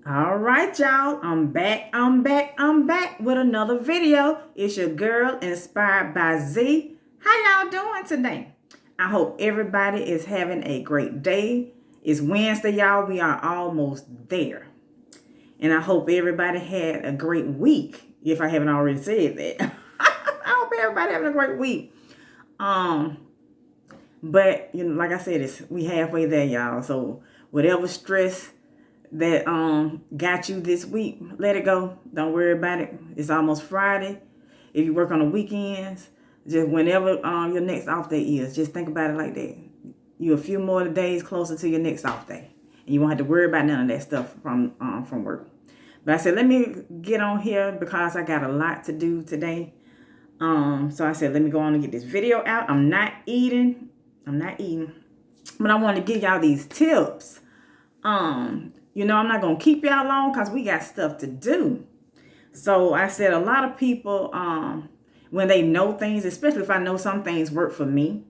All right, y'all. I'm back with another video. It's your girl, Inspired by Z. How y'all doing today? I hope everybody is having a great day. It's Wednesday, y'all. We are almost there. And I hope everybody had a great week, if I haven't already said that. I hope everybody having a great week. Um, but like I said, we halfway there, y'all. So whatever stress that got you this week, let it go. Don't worry about it. It's almost Friday. If you work on the weekends, just whenever your next off day is, just think about it like that. You're a few more days closer to your next off day, and you won't have to worry about none of that stuff from work. But I said, let me get on here because I got a lot to do today. So I said, let me go on and get this video out. I'm not eating, but I want to give y'all these tips. I'm not going to keep y'all long because we got stuff to do. So I said a lot of people, when they know things, especially if I know some things work for me,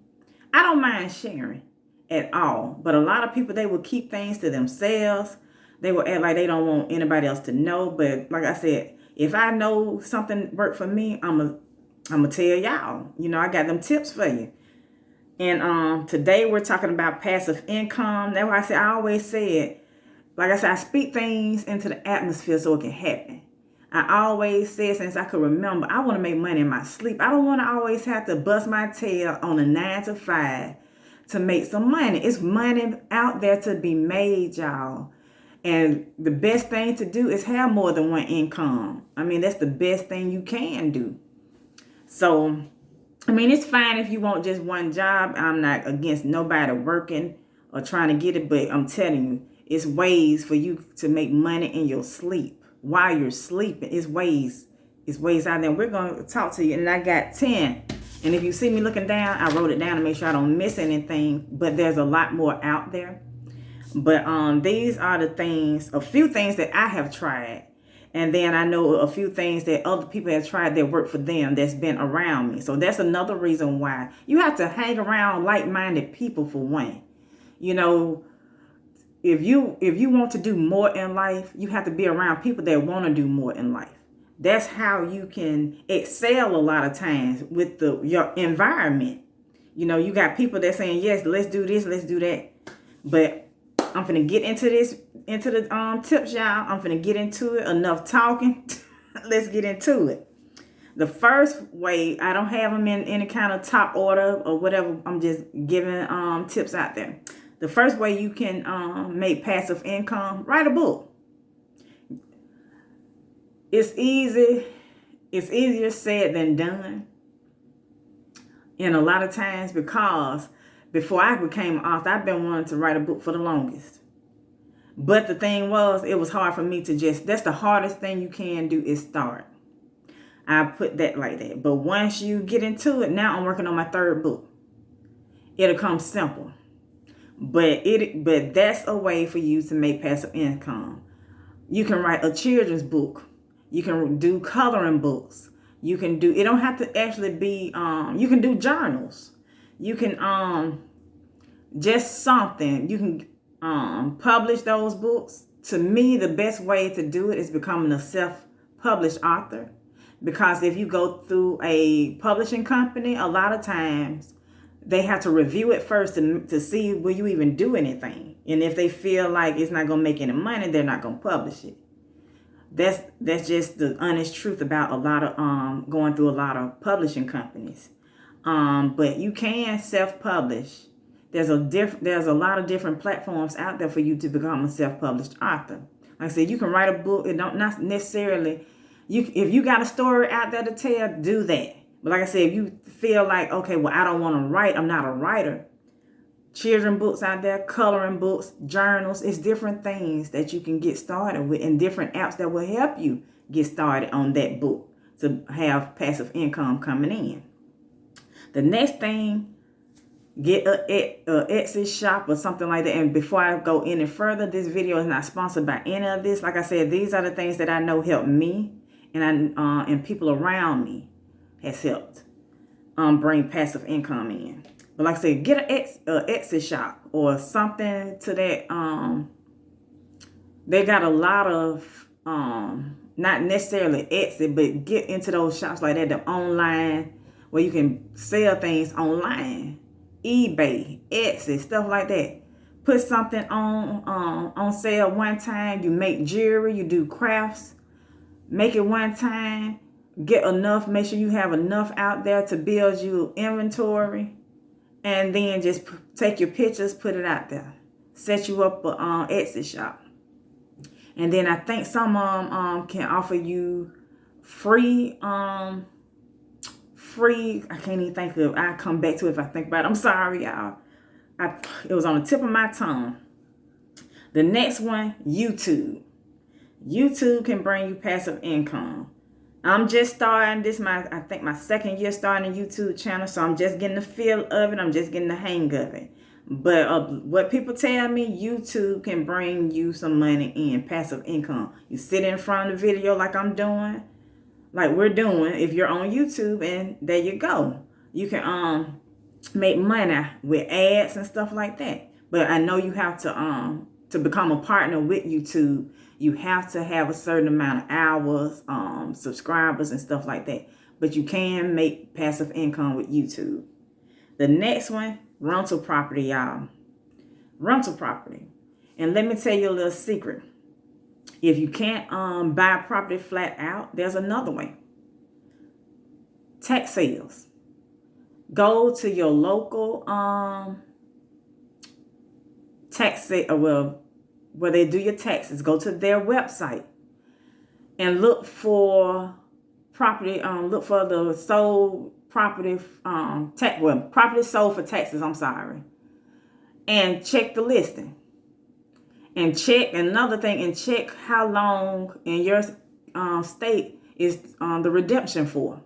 I don't mind sharing at all. But a lot of people, they will keep things to themselves. They will act like they don't want anybody else to know. But like I said, if I know something worked for me, I'm going to tell y'all. I got them tips for you. And today we're talking about passive income. That's why I always said, like I said, I speak things into the atmosphere so it can happen. I always said since I could remember, I want to make money in my sleep. I don't want to always have to bust my tail on a 9 to 5 to make some money. It's money out there to be made, y'all. And the best thing to do is have more than one income. That's the best thing you can do. So, it's fine if you want just one job. I'm not against nobody working or trying to get it, but I'm telling you, it's ways for you to make money in your sleep while you're sleeping. It's ways out there. We're going to talk to you, and I got 10. And if you see me looking down, I wrote it down to make sure I don't miss anything, but there's a lot more out there. But these are a few things that I have tried. And then I know a few things that other people have tried that work for them that's been around me. So that's another reason why you have to hang around like-minded people for one. If you want to do more in life, you have to be around people that want to do more in life. That's how you can excel a lot of times with your environment. You got people that saying, yes, let's do this, let's do that. But I'm finna get into the tips, y'all. I'm finna get into it. Enough talking. Let's get into it. The first way, I don't have them in any kind of top order or whatever. I'm just giving tips out there. The first way you can make passive income, write a book. It's easy. It's easier said than done. And a lot of times because before I became an author, I've been wanting to write a book for the longest. But the thing was, it was hard for me to that's the hardest thing you can do is start. I put that like that. But once you get into it, now I'm working on my third book. It'll come simple. But that's a way for you to make passive income. You can write a children's book. You can do coloring books. You can do, it don't have to actually be, you can do journals. You can just something. You can publish those books. To me, the best way to do it is becoming a self-published author. Because if you go through a publishing company, a lot of times they have to review it first to see will you even do anything. And if they feel like it's not going to make any money, they're not going to publish it. That's just the honest truth about a lot of going through a lot of publishing companies. But you can self-publish. There's a lot of different platforms out there for you to become a self-published author. Like I said, you can write a book. It don't not necessarily if you got a story out there to tell, do that. But like I said, if you feel like, okay, well, I don't want to write, I'm not a writer. Children books out there, coloring books, journals, it's different things that you can get started with and different apps that will help you get started on that book to have passive income coming in. The next thing, get a Etsy shop or something like that. And before I go any further, this video is not sponsored by any of this. Like I said, these are the things that I know help me and people around me has helped bring passive income in. But like I said, get an Etsy shop or something to that They got a lot of not necessarily Etsy, but get into those shops like that, the online where you can sell things online, eBay, Etsy, stuff like that. Put something on sale one time. You make jewelry, you do crafts. Make it one time. Get enough. Make sure you have enough out there to build you inventory, and then just take your pictures, put it out there. Set you up a Etsy shop. And then I think some of them can offer you free, free. I can't even think of. I'll come back to it if I think about it. I'm sorry, y'all. It was on the tip of my tongue. The next one, YouTube. YouTube can bring you passive income. I'm just starting this, I think my second year starting a YouTube channel, so I'm just getting the feel of it. I'm just getting the hang of it. But what people tell me, YouTube can bring you some money in, passive income. You sit in front of the video like I'm doing, like we're doing, if you're on YouTube, and there you go. You can make money with ads and stuff like that. But I know you have to become a partner with YouTube. You have to have a certain amount of hours, subscribers and stuff like that. But you can make passive income with YouTube. The next one, rental property, y'all. Rental property. And let me tell you a little secret. If you can't buy property flat out, there's another way. Tax sales. Go to your local tax sale, where they do your taxes. Go to their website and look for property. Look for the sold property property sold for taxes. I'm sorry, and check the listing. And check another thing, and check how long in your state is the redemption for.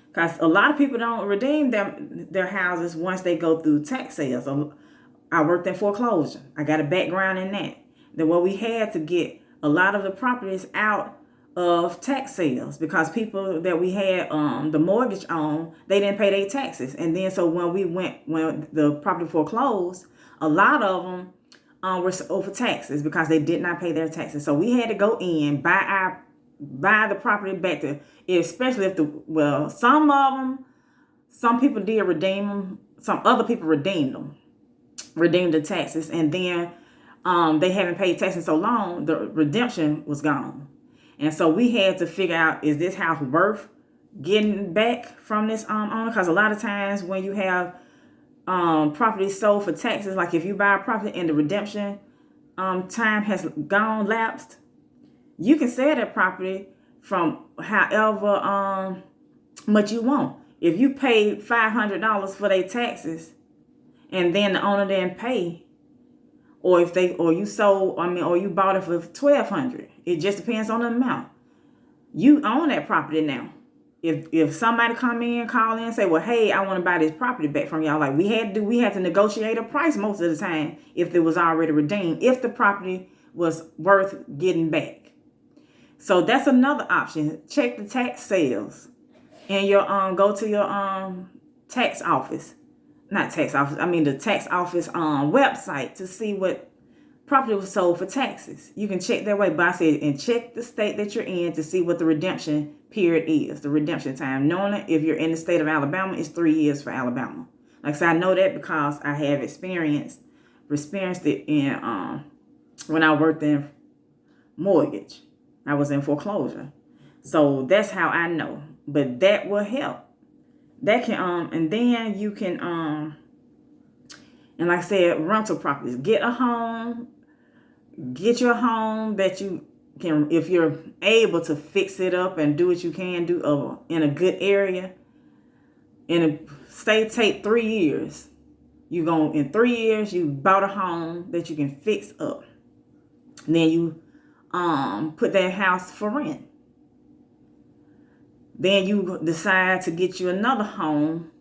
Because a lot of people don't redeem their houses once they go through tax sales. I worked in foreclosure. I got a background in that. We had to get a lot of the properties out of tax sales because people that we had the mortgage on, they didn't pay their taxes. And then so when the property foreclosed, a lot of them were sold for taxes because they did not pay their taxes. So we had to go in, buy the property back to, especially if some people did redeem them. Some other people redeemed the taxes, and then they haven't paid taxes so long, the redemption was gone. And so we had to figure out, is this house worth getting back from this owner? Because a lot of times when you have property sold for taxes, like if you buy a property and the redemption time has lapsed, you can sell that property from however much you want. If you paid $500 for their taxes and then the owner didn't pay, or you bought it for $1,200, it just depends on the amount. You own that property now. If somebody call in and say, well, hey, I want to buy this property back from y'all, like we had to negotiate a price most of the time if it was already redeemed, if the property was worth getting back. So that's another option. Check the tax sales and go to your tax office. Not tax office, the tax office website to see what property was sold for taxes. You can check that way, but I said, and check the state that you're in to see what the redemption period is, the redemption time. Knowing that if you're in the state of Alabama, it's 3 years for Alabama. Like I said, I know that because I have experienced it in when I worked in mortgage. I was in foreclosure. So that's how I know. But that will help. That can and then you can and like I said, rental properties. Get a home. Get your home that you can, if you're able to fix it up and do what you can do in a good area. Take 3 years. In 3 years you bought a home that you can fix up. And then you put that house for rent. Then you decide to get you another home,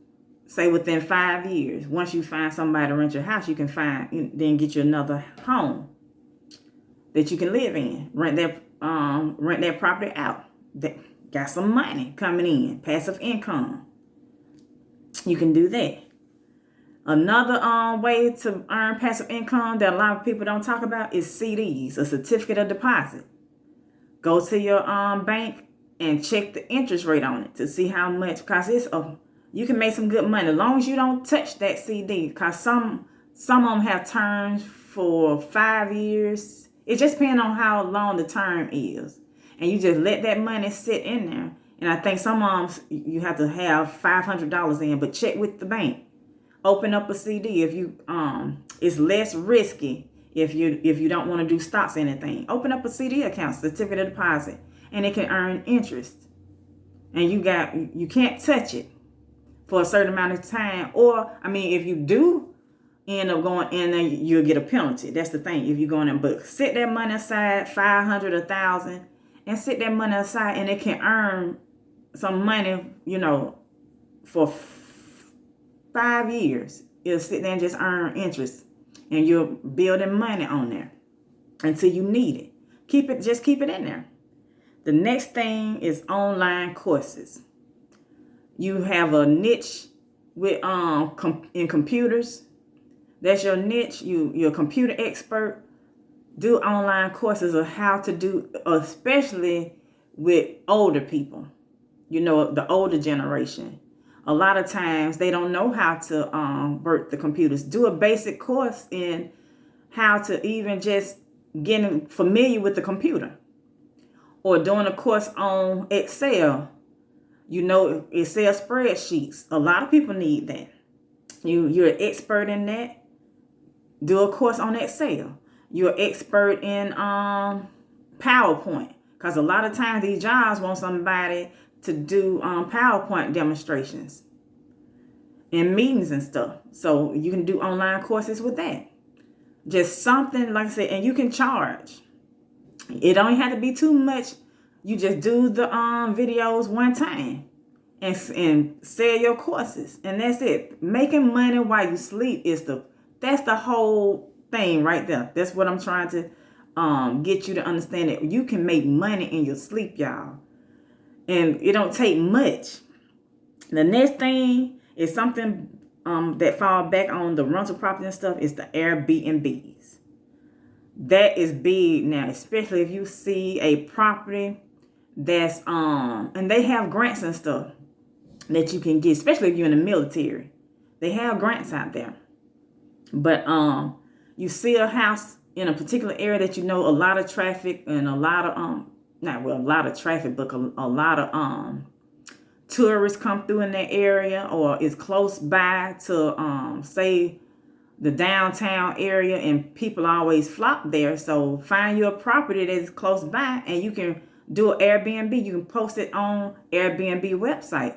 say within 5 years. Once you find somebody to rent your house, you can then get you another home that you can live in. Rent that property out. That got some money coming in, passive income. You can do that. Another way to earn passive income that a lot of people don't talk about is CDs, a certificate of deposit. Go to your bank and check the interest rate on it to see how much, because you can make some good money as long as you don't touch that CD, because some of them have terms for 5 years. It just depends on how long the term is, and you just let that money sit in there. And I think some of them you have to have $500 in, but check with the bank. Open up a CD if you it's less risky if you don't want to do stocks or anything. Open up a CD account, certificate of deposit, and it can earn interest. And you can't touch it for a certain amount of time. Or if you do end up going in there, you'll get a penalty. That's the thing. If you go in there, but set that money aside, 500, 1,000, and set that money aside, and it can earn some money, for 5 years. It'll sit there and just earn interest, and you're building money on there until you need it. Just keep it in there. The next thing is online courses. You have a niche with in computers. That's your niche. You're a computer expert. Do online courses of how to do, especially with older people. The older generation. A lot of times they don't know how to work the computers. Do a basic course in how to even just getting familiar with the computer. Or doing a course on Excel. Excel spreadsheets. A lot of people need that. You're an expert in that. Do a course on Excel. You're an expert in PowerPoint. Because a lot of times these jobs want somebody to do PowerPoint demonstrations and meetings and stuff. So you can do online courses with that. Just something, like I said, and you can charge. It don't have to be too much. You just do the videos one time and sell your courses, and that's it. Making money while you sleep that's the whole thing right there. That's what I'm trying to get you to understand, that you can make money in your sleep, y'all, and it don't take much. The next thing is something that fall back on the rental property and stuff is the Airbnbs. That is big now, especially if you see a property that's and they have grants and stuff that you can get, especially if you're in the military. They have grants out there. But you see a house in a particular area that a lot of traffic and a lot of not a lot of traffic, but a lot of tourists come through in that area, or is close by to say the downtown area, and people always flock there. So find you a property that's close by, and you can do an Airbnb. You can post it on Airbnb website,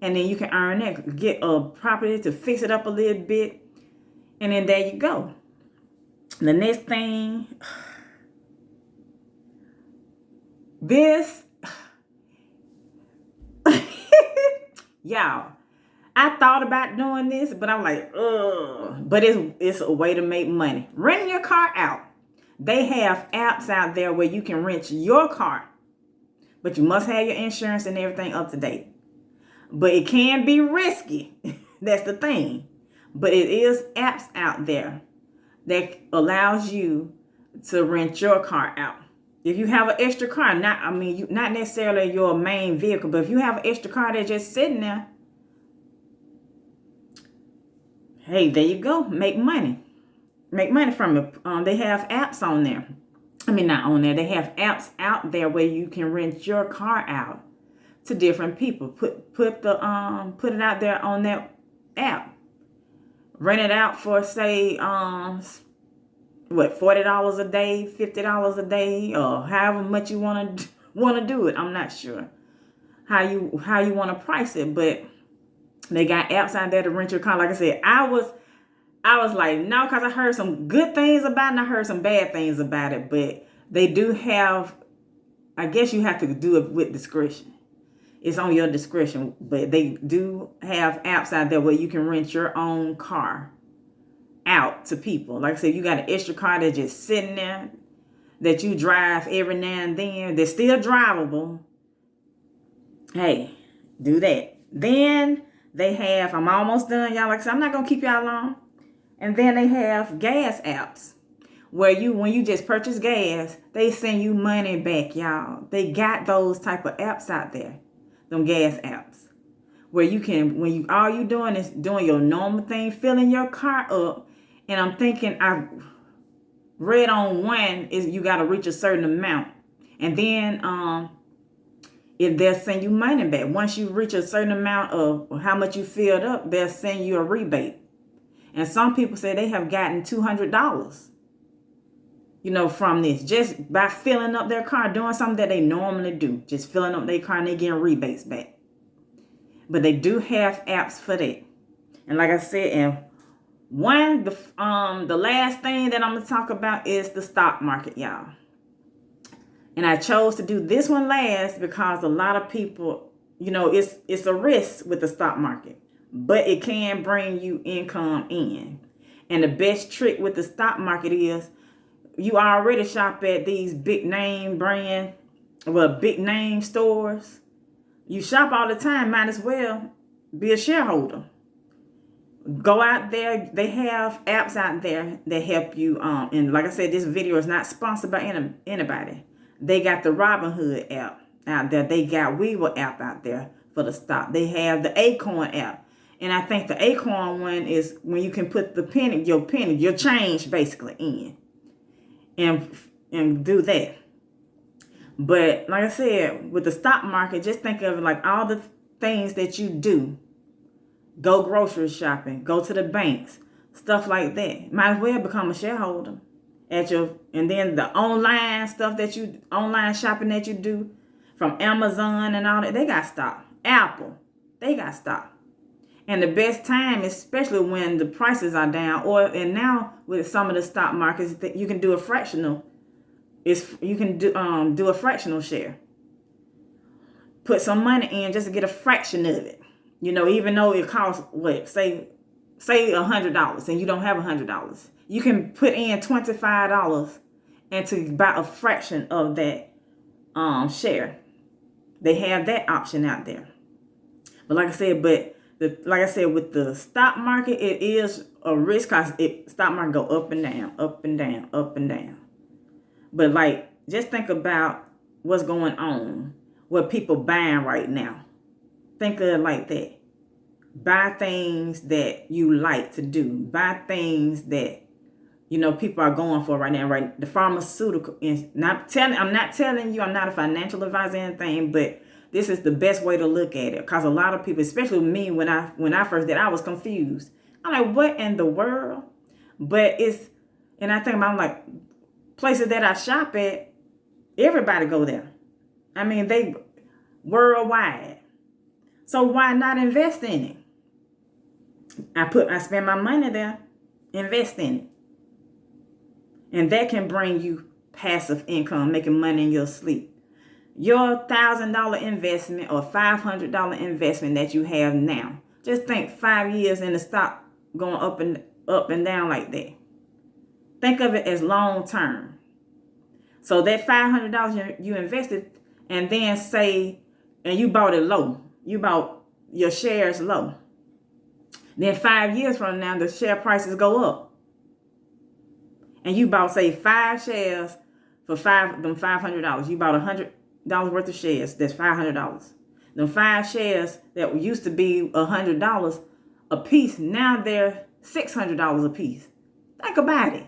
and then you can earn that. Get a property to fix it up a little bit, and then there you go. The next thing, this, y'all, I thought about doing this, but I'm like, ugh. But it's a way to make money. Renting your car out. They have apps out there where you can rent your car, but you must have your insurance and everything up to date. But it can be risky. That's the thing. But it is apps out there that allows you to rent your car out. If you have an extra car, not necessarily your main vehicle, but if you have an extra car that's just sitting there, hey, there you go. Make money. Make money from it. They have apps on there. Not on there. They have apps out there where you can rent your car out to different people. Put it out there on that app. Rent it out for, say, $40 a day, $50 a day, or however much you want to do it. I'm not sure how you want to price it, but they got apps out there to rent your car. Like I said, I was like, no, because I heard some good things about it and I heard some bad things about it, but they do have, I guess you have to do it with discretion. It's on your discretion, but they do have apps out there where you can rent your own car out to people. Like I said, you got an extra car that's just sitting there that you drive every now and then. They're still drivable. Hey, do that. Then They have, I'm almost done, y'all. Like I said, I'm not going to keep y'all long. And then they have gas apps where when you just purchase gas, they send you money back, y'all. They got those type of apps out there, them gas apps, where you can, all you doing is doing your normal thing, filling your car up. And I'm thinking, I read on one is you got to reach a certain amount. And then if they'll send you money back. Once you reach a certain amount of how much you filled up, they'll send you a rebate. And some people say they have gotten $200, from this, just by filling up their car, doing something that they normally do, just filling up their car, and they getting rebates back. But they do have apps for that. And like I said, and the last thing that I'm gonna talk about is the stock market, y'all. And I chose to do this one last because a lot of people, it's a risk with the stock market, but it can bring you income in. And the best trick with the stock market is you already shop at these big name stores. You shop all the time, might as well be a shareholder. Go out there. They have apps out there that help you. And like I said, this video is not sponsored by anybody. They got the Robinhood app out there. They got Webull app out there for the stock. They have the Acorn app. And I think the Acorn one is when you can put your change basically in and do that. But like I said, with the stock market, just think of it like all the things that you do. Go grocery shopping, go to the banks, stuff like that. Might as well become a shareholder and then the online shopping that you do from Amazon and all that, they got stock. Apple, they got stock. And the best time, especially when the prices are down, and now with some of the stock markets, you can do a fractional. You can do a fractional share. Put some money in just to get a fraction of it. Even though it costs say $100 and you don't have $100, you can put in $25 and to buy a fraction of that share. They have that option out there. But like I said, with the stock market, it is a risk because stock market go up and down, up and down, up and down. But just think about what's going on, what people buying right now. Think of it like that. Buy things that you like to do. Buy things that people are going for right now. Right, the pharmaceutical. I'm not telling you. I'm not a financial advisor or anything, but this is the best way to look at it. Because a lot of people, especially me, when I first did, I was confused. I'm like, what in the world? But and I think about places that I shop at. Everybody go there. I mean, they worldwide. So why not invest in it? I spend my money there, invest in it. And that can bring you passive income, making money in your sleep. Your $1,000 investment or $500 investment that you have now. Just think 5 years in the stock going up and down like that. Think of it as long term. So that $500 you invested, and then and you bought it low. You bought your shares low. Then 5 years from now, the share prices go up. And you bought, say, 5 shares for $500. You bought $100 worth of shares. That's $500. The 5 shares that used to be $100 a piece, now they're $600 a piece. Think about it.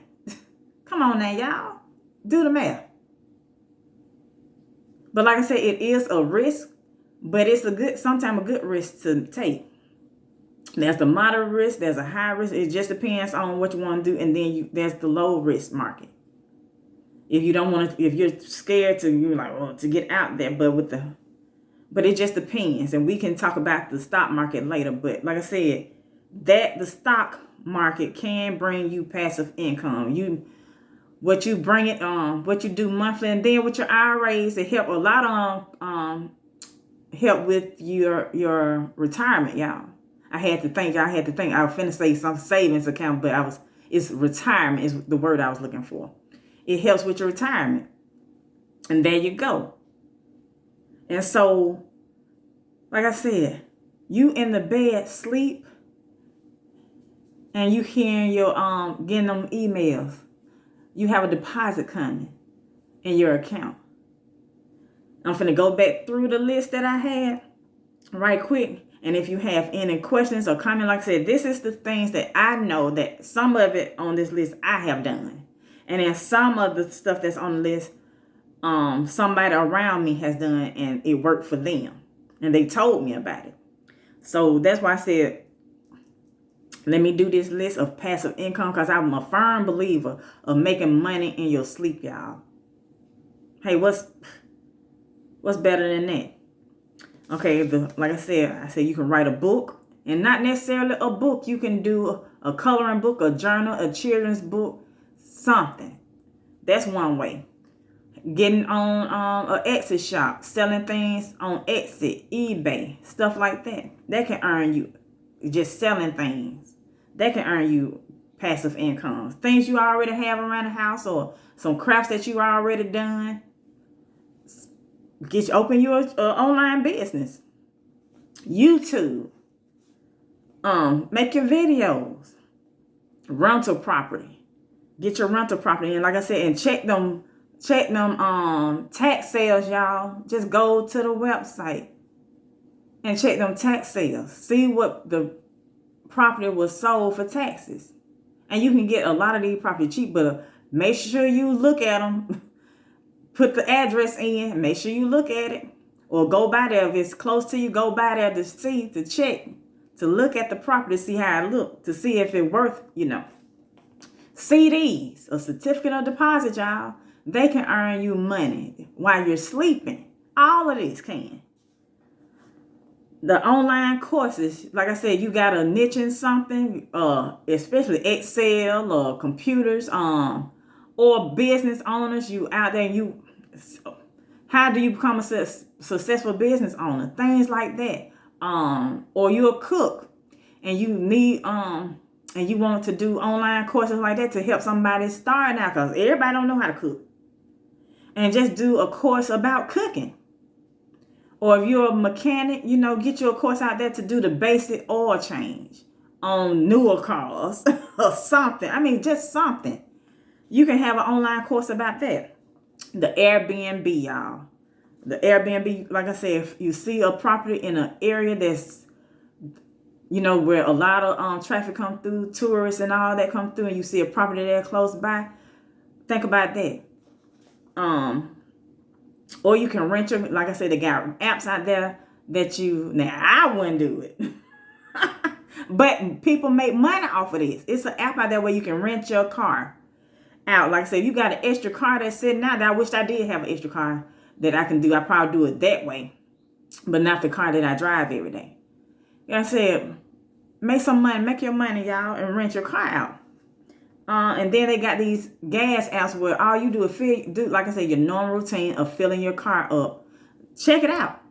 Come on now, y'all. Do the math. But like I said, it is a risk. But it's sometimes a good risk to take. There's the moderate risk, there's a high risk. It just depends on what you want to do. And then there's the low risk market. If you're scared to get out there, but it just depends. And we can talk about the stock market later. But like I said, the stock market can bring you passive income. What you do monthly, and then with your IRAs, it help a lot on help with your retirement, y'all. I had to think. I was finna say some savings account, but it's retirement is the word I was looking for. It helps with your retirement. And there you go. And so, like I said, You in the bed, sleep, and you hearing your getting them emails. You have a deposit coming in your account. I'm finna go back through the list that I had right quick. And if you have any questions or comment, like I said, this is the things that I know that some of it on this list I have done. And then some of the stuff that's on the list, somebody around me has done and it worked for them. And they told me about it. So that's why I said, let me do this list of passive income, because I'm a firm believer of making money in your sleep, y'all. Hey, what's better than that? Okay, like I said you can write a book, and not necessarily a book. You can do a coloring book, a journal, a children's book, something. That's one way. Getting on an Etsy shop, selling things on Etsy, eBay, stuff like that. That can earn you, just selling things. That can earn you passive income. Things you already have around the house, or some crafts that you already done. Open your online business. YouTube. Make your videos. Rental property. Get your rental property. And like I said, and check them tax sales, y'all. Just go to the website and check them tax sales. See what the property was sold for taxes. And you can get a lot of these property cheap, but make sure you look at them. Put the address in, make sure you look at it, or go by there if it's close to you. Go by there to see, to check, to look at the property, see how it look, to see if it's worth, CDs, a certificate of deposit, y'all. They can earn you money while you're sleeping. All of these can. The online courses, like I said, you got a niche in something, especially Excel or computers, or business owners. You out there, how do you become a successful business owner? Things like that. Or you're a cook and you need and you want to do online courses like that to help somebody start out, because everybody don't know how to cook. And just do a course about cooking. Or if you're a mechanic, get you a course out there to do the basic oil change on newer cars or something. I mean, just something. You can have an online course about that. The Airbnb, y'all. The Airbnb, like I said, if you see a property in an area that's, where a lot of traffic come through, tourists and all that come through, and you see a property there close by, think about that. Or you can rent like I said, they got apps out there that now I wouldn't do it. But people make money off of this. It's an app out there where you can rent your car out. Like I said, you got an extra car that's sitting out there. I wish I did have an extra car that I can do. I probably do it that way, but not the car that I drive every day. Like I said, make some money, make your money, y'all, and rent your car out. And then they got these gas apps where all you do is do, like I said, your normal routine of filling your car up. Check it out.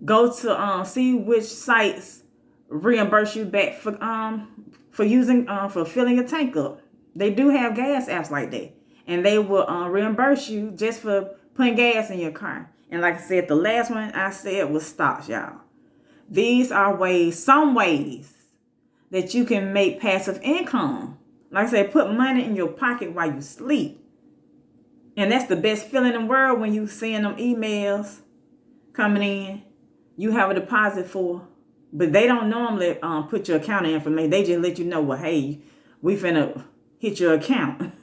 Go to see which sites reimburse you back for filling your tank up. They do have gas apps like that, and they will reimburse you just for putting gas in your car. And like I said, the last one I said was stocks, y'all. These are some ways that you can make passive income. Like I said, put money in your pocket while you sleep. And that's the best feeling in the world, when you seeing them emails coming in. You have a deposit for, but they don't normally put your account information. They just let you know, well, hey, we finna hit your account.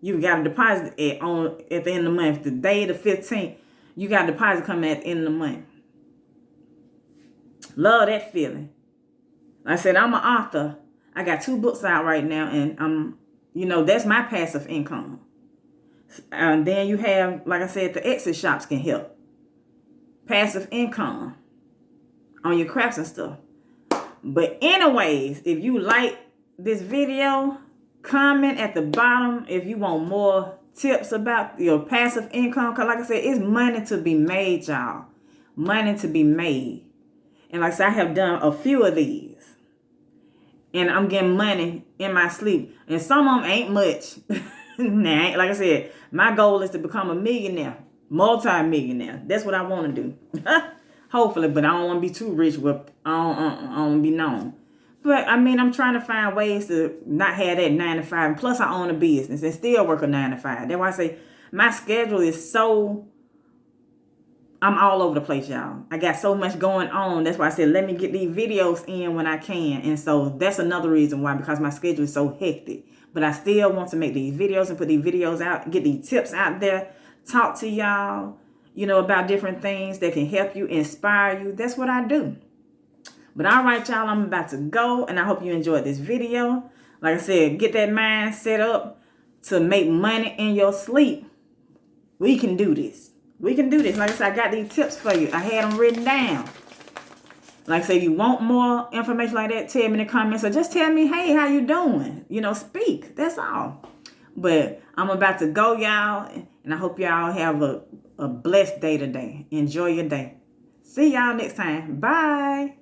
You got a deposit at the end of the month. The day, the 15th, you got a deposit coming at the end of the month. Love that feeling. Like I said, I'm an author. I got 2 books out right now, and that's my passive income. And then you have, like I said, the Etsy shops can help. Passive income on your crafts and stuff. But anyways, if you like this video, comment at the bottom if you want more tips about your passive income. Because like I said, it's money to be made, y'all. Money to be made. And like I said, I have done a few of these. And I'm getting money in my sleep. And some of them ain't much. Nah, like I said, my goal is to become a millionaire. Multi-millionaire. That's what I want to do. Hopefully, but I don't want to be too rich with, I don't want to be known. But I mean, I'm trying to find ways to not have that 9 to 5. And plus, I own a business and still work a 9 to 5. That's why I say my schedule is so, I'm all over the place, y'all. I got so much going on. That's why I said, let me get these videos in when I can. And so that's another reason why, because my schedule is so hectic. But I still want to make these videos and put these videos out, get these tips out there, talk to y'all, about different things that can help you, inspire you. That's what I do. But all right, y'all, I'm about to go, and I hope you enjoyed this video. Like I said, get that mind set up to make money in your sleep. We can do this. We can do this. Like I said, I got these tips for you. I had them written down. Like I said, if you want more information like that, tell me in the comments. Or just tell me, hey, how you doing? Speak. That's all. But I'm about to go, y'all. And I hope y'all have a blessed day today. Enjoy your day. See y'all next time. Bye.